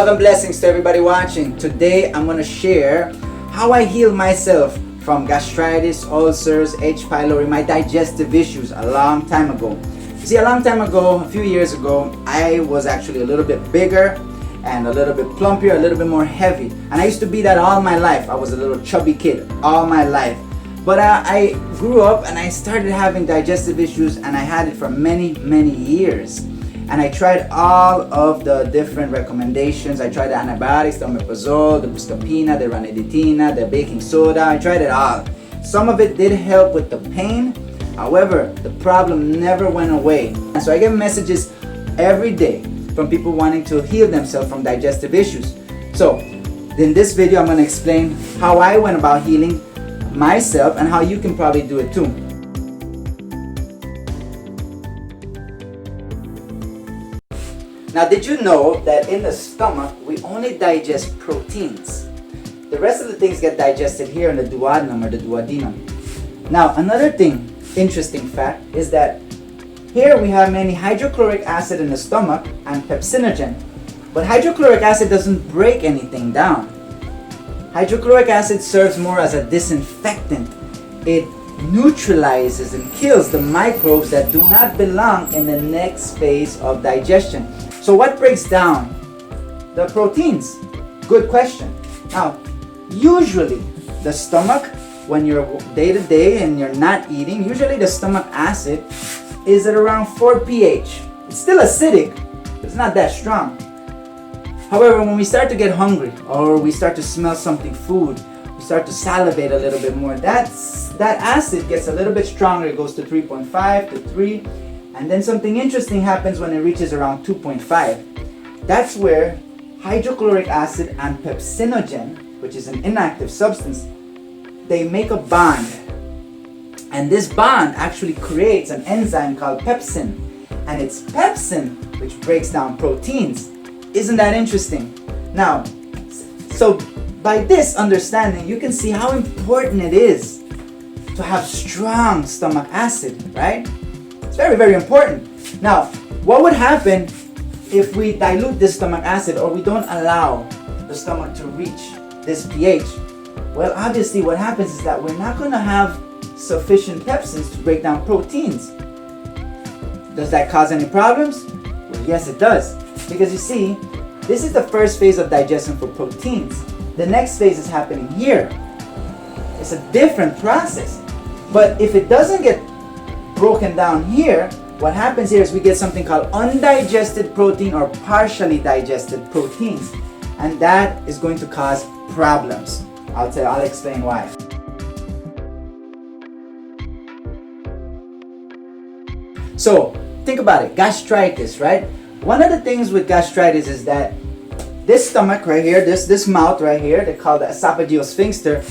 Love and blessings to everybody watching. Today I'm going to share how I healed myself from gastritis, ulcers, H. pylori, my digestive issues a long time ago. You see, a long time ago, a few years ago, I was actually a little bit bigger and a little bit plumpier, a little bit more heavy. And I used to be that all my life. I was a little chubby kid all my life. But I grew up and I started having digestive issues, and I had it for many years. And I tried all of the different recommendations. I tried the antibiotics, the omeprazole, the buscapina, the ranitidina, the baking soda. I tried it all. Some of it did help with the pain. However, the problem never went away. And so I get messages every day from people wanting to heal themselves from digestive issues. So in this video, I'm going to explain how I went about healing myself and how you can probably do it too. Now, did you know that in the stomach, we only digest proteins? The rest of the things get digested here in the duodenum or the duodenum. Now, another thing, interesting fact, is that here we have mainly hydrochloric acid in the stomach and pepsinogen. But hydrochloric acid doesn't break anything down. Hydrochloric acid serves more as a disinfectant. It neutralizes and kills the microbes that do not belong in the next phase of digestion. So what breaks down the proteins? Good question. Now, usually the stomach, when you're day to day and you're not eating, usually the stomach acid is at around 4 pH. It's still acidic, but it's not that strong. However, when we start to get hungry or we start to smell something food, we start to salivate a little bit more, that acid gets a little bit stronger. It goes to 3.5 to 3. And then something interesting happens when it reaches around 2.5. That's where hydrochloric acid and pepsinogen, which is an inactive substance, they make a bond. And this bond actually creates an enzyme called pepsin. And it's pepsin which breaks down proteins. Isn't that interesting? Now, so by this understanding, you can see how important it is to have strong stomach acid, right? It's very important. Now, what would happen if we dilute this stomach acid or we don't allow the stomach to reach this pH? Well, obviously what happens is that we're not going to have sufficient pepsins to break down proteins. Does that cause any problems? Well, yes, it does. Because you see, this is the first phase of digestion for proteins. The next phase is happening here. It's a different process. But if it doesn't get broken down here, what happens here is we get something called undigested protein or partially digested proteins, and that is going to cause problems. I'll explain why. So think about it, gastritis, right? One of the things with gastritis is that this stomach right here, this mouth right here, they call the esophageal sphincter,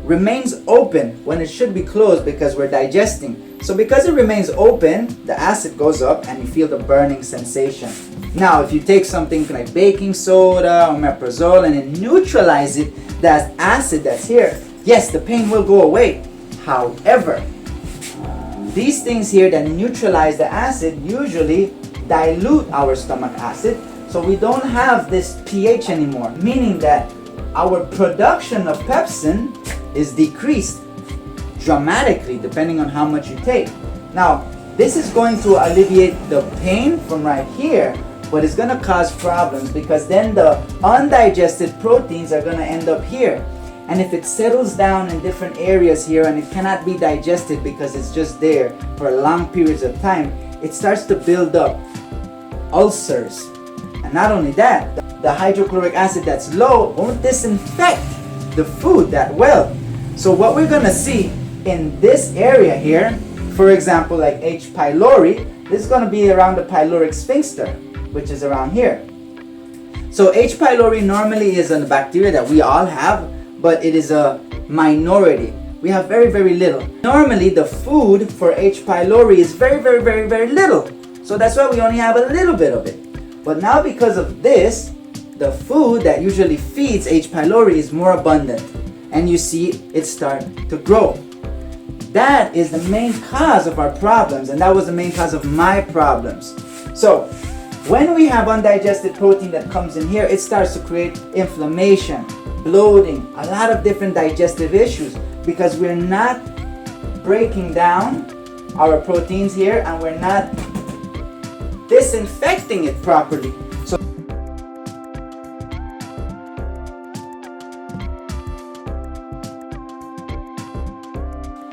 remains open when it should be closed because we're digesting. So because it remains open, the acid goes up and you feel the burning sensation. Now, if you take something like baking soda or omeprazole and it neutralizes it, that acid that's here, yes, the pain will go away. However, these things here that neutralize the acid usually dilute our stomach acid, so we don't have this pH anymore, meaning that our production of pepsin is decreased dramatically depending on how much you take. Now, this is going to alleviate the pain from right here, but it's going to cause problems because then the undigested proteins are going to end up here. And if it settles down in different areas here and it cannot be digested because it's just there for long periods of time, it starts to build up ulcers. And not only that, the hydrochloric acid that's low won't disinfect the food that well. So what we're going to see in this area here, for example, like H. pylori, this is going to be around the pyloric sphincter, which is around here. So H. pylori normally is a bacteria that we all have, but it is a minority. We have very little. Normally the food for H. pylori is very little. So that's why we only have a little bit of it. But now because of this, the food that usually feeds H. pylori is more abundant. And you see it start to grow. That is the main cause of our problems, and that was the main cause of my problems. So When we have undigested protein that comes in here, it starts to create inflammation, bloating, a lot of different digestive issues because we're not breaking down our proteins here and we're not disinfecting it properly.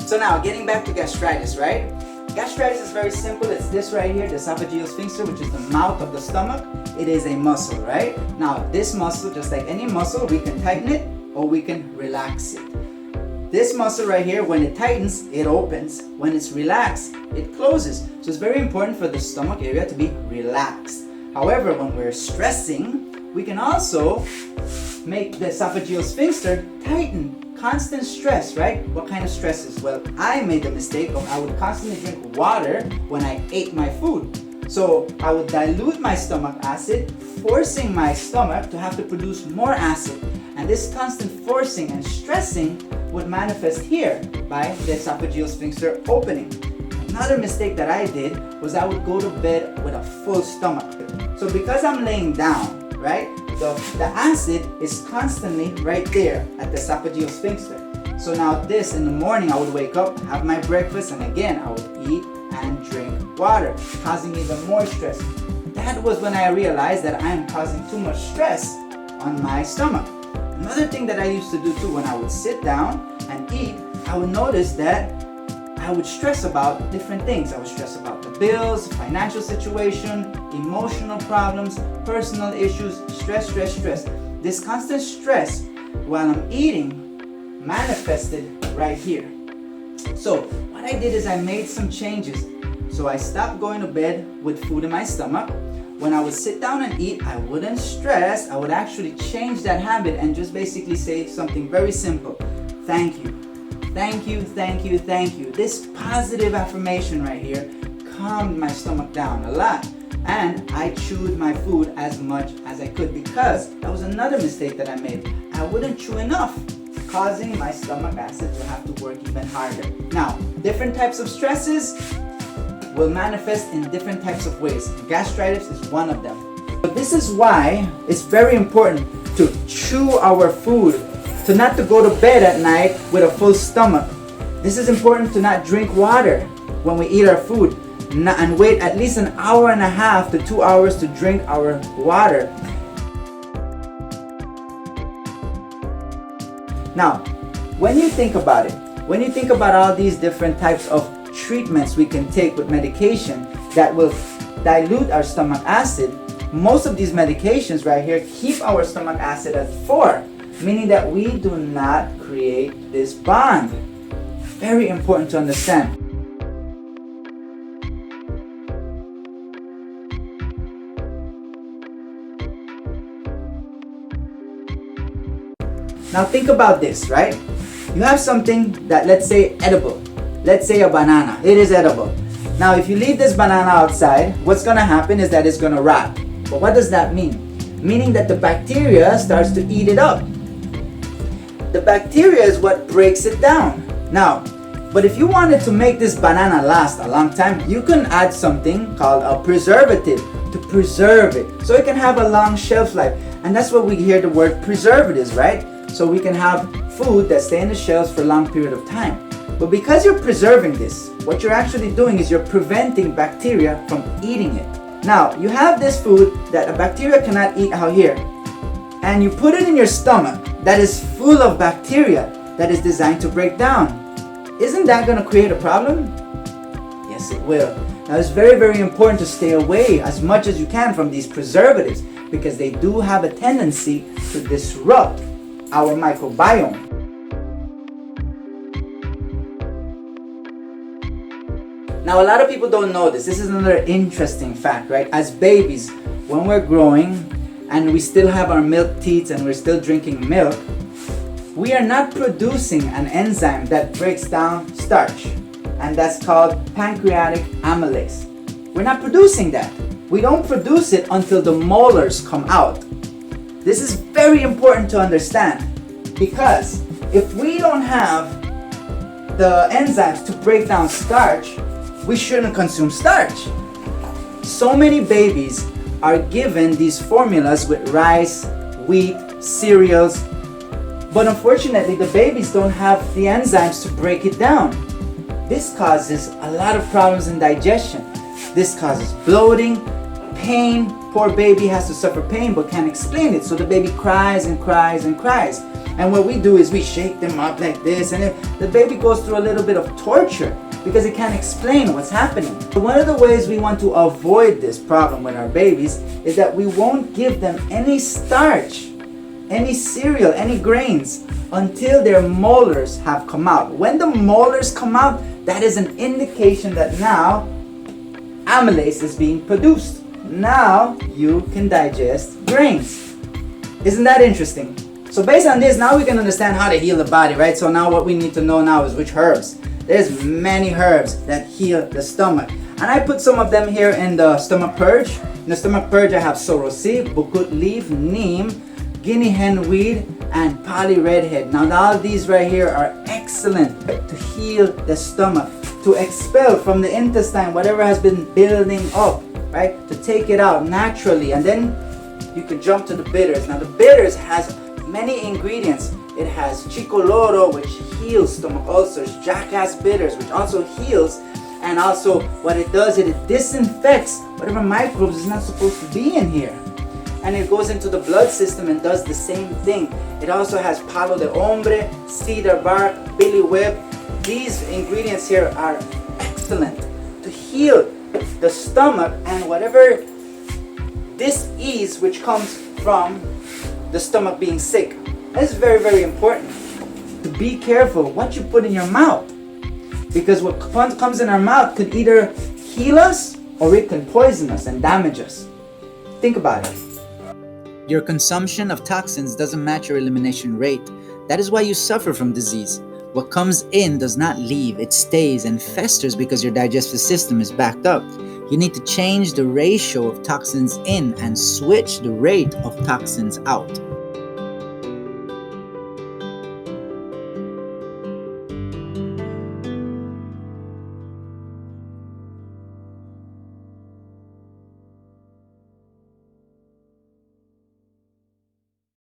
So now, getting back to gastritis, right? Gastritis is very simple. It's this right here, the esophageal sphincter, which is the mouth of the stomach. It is a muscle, right? Now, this muscle, just like any muscle, we can tighten it or we can relax it. This muscle right here, when it tightens, it opens. When it's relaxed, it closes. So it's very important for the stomach area to be relaxed. However, when we're stressing, we can also make the esophageal sphincter tighten. Constant stress, right? What kind of stresses? Well, I made the mistake of I would constantly drink water when I ate my food. So I would dilute my stomach acid, forcing my stomach to have to produce more acid. And this constant forcing and stressing would manifest here by the esophageal sphincter opening. Another mistake that I did was I would go to bed with a full stomach. So because I'm laying down, right? The acid is constantly right there at the esophageal sphincter. So now this, in the morning, I would wake up, have my breakfast, and again, I would eat and drink water, causing even more stress. That was when I realized that I am causing too much stress on my stomach. Another thing that I used to do too, when I would sit down and eat, I would notice that I would stress about different things. I would stress about the bills, financial situation, emotional problems, personal issues, stress. This constant stress while I'm eating manifested right here. So what I did is I made some changes. So I stopped going to bed with food in my stomach. When I would sit down and eat, I wouldn't stress. I would actually change that habit and just basically say something very simple. Thank you. Thank you, thank you, thank you. This positive affirmation right here calmed my stomach down a lot. And I chewed my food as much as I could because that was another mistake that I made. I wouldn't chew enough, causing my stomach acid to have to work even harder. Now, different types of stresses will manifest in different types of ways. Gastritis is one of them. But this is why it's very important to chew our food, to not to go to bed at night with a full stomach. This is important to not drink water when we eat our food and wait at least an hour and a half to 2 hours to drink our water. Now, when you think about it, when you think about all these different types of treatments we can take with medication that will dilute our stomach acid, most of these medications right here keep our stomach acid at 4, meaning that we do not create this bond. Very important to understand. Now think about this, right? You have something that, let's say, edible. Let's say a banana. It is edible. Now if you leave this banana outside, what's gonna happen is that it's gonna rot. But what does that mean? Meaning that the bacteria starts to eat it up. The bacteria is what breaks it down. Now, but if you wanted to make this banana last a long time, you can add something called a preservative to preserve it. So it can have a long shelf life. And that's what we hear the word preservatives, right? So we can have food that stay in the shelves for a long period of time. But because you're preserving this, what you're actually doing is you're preventing bacteria from eating it. Now, you have this food that a bacteria cannot eat out here, and you put it in your stomach that is full of bacteria that is designed to break down. Isn't that going to create a problem? Yes, it will. Now, it's very, very important to stay away as much as you can from these preservatives because they do have a tendency to disrupt our microbiome. Now, a lot of people don't know this. This is another interesting fact, right? As babies, when we're growing and we still have our milk teeth and we're still drinking milk, we are not producing an enzyme that breaks down starch, and that's called pancreatic amylase. We're not producing that. We don't produce it until the molars come out. This is very important to understand because if we don't have the enzymes to break down starch, we shouldn't consume starch. So many babies are given these formulas with rice, wheat, cereals, but unfortunately the babies don't have the enzymes to break it down. This causes a lot of problems in digestion. This causes bloating, pain. Poor baby has to suffer pain but can't explain it, so the baby cries and cries and cries. And what we do is we shake them up like this, and the baby goes through a little bit of torture because it can't explain what's happening. So one of the ways we want to avoid this problem with our babies is that we won't give them any starch, any cereal, any grains until their molars have come out. When the molars come out, that is an indication that now amylase is being produced. Now you can digest grains. Isn't that interesting? So based on this, now we can understand how to heal the body, right? So now what we need to know now is which herbs. There's many herbs that heal the stomach. And I put some of them here in the stomach purge. In the stomach purge, I have sorossi, bukut leaf, neem, guinea hen weed, and poly redhead. Now all these right here are excellent to heal the stomach, to expel from the intestine whatever has been building up, right? To take it out naturally. And then you can jump to the bitters. Now the bitters has many ingredients. It has chicoloro, which heals stomach ulcers, jackass bitters, which also heals, and also what it does is it disinfects whatever microbes is not supposed to be in here. And it goes into the blood system and does the same thing. It also has palo de hombre, cedar bark, billy web. These ingredients here are excellent to heal the stomach and whatever dis-ease which comes from the stomach being sick. That's very, very important to be careful what you put in your mouth, because what comes in our mouth could either heal us or it can poison us and damage us. Think about it. Your consumption of toxins doesn't match your elimination rate. That is why you suffer from disease. What comes in does not leave, it stays and festers because your digestive system is backed up. You need to change the ratio of toxins in and switch the rate of toxins out.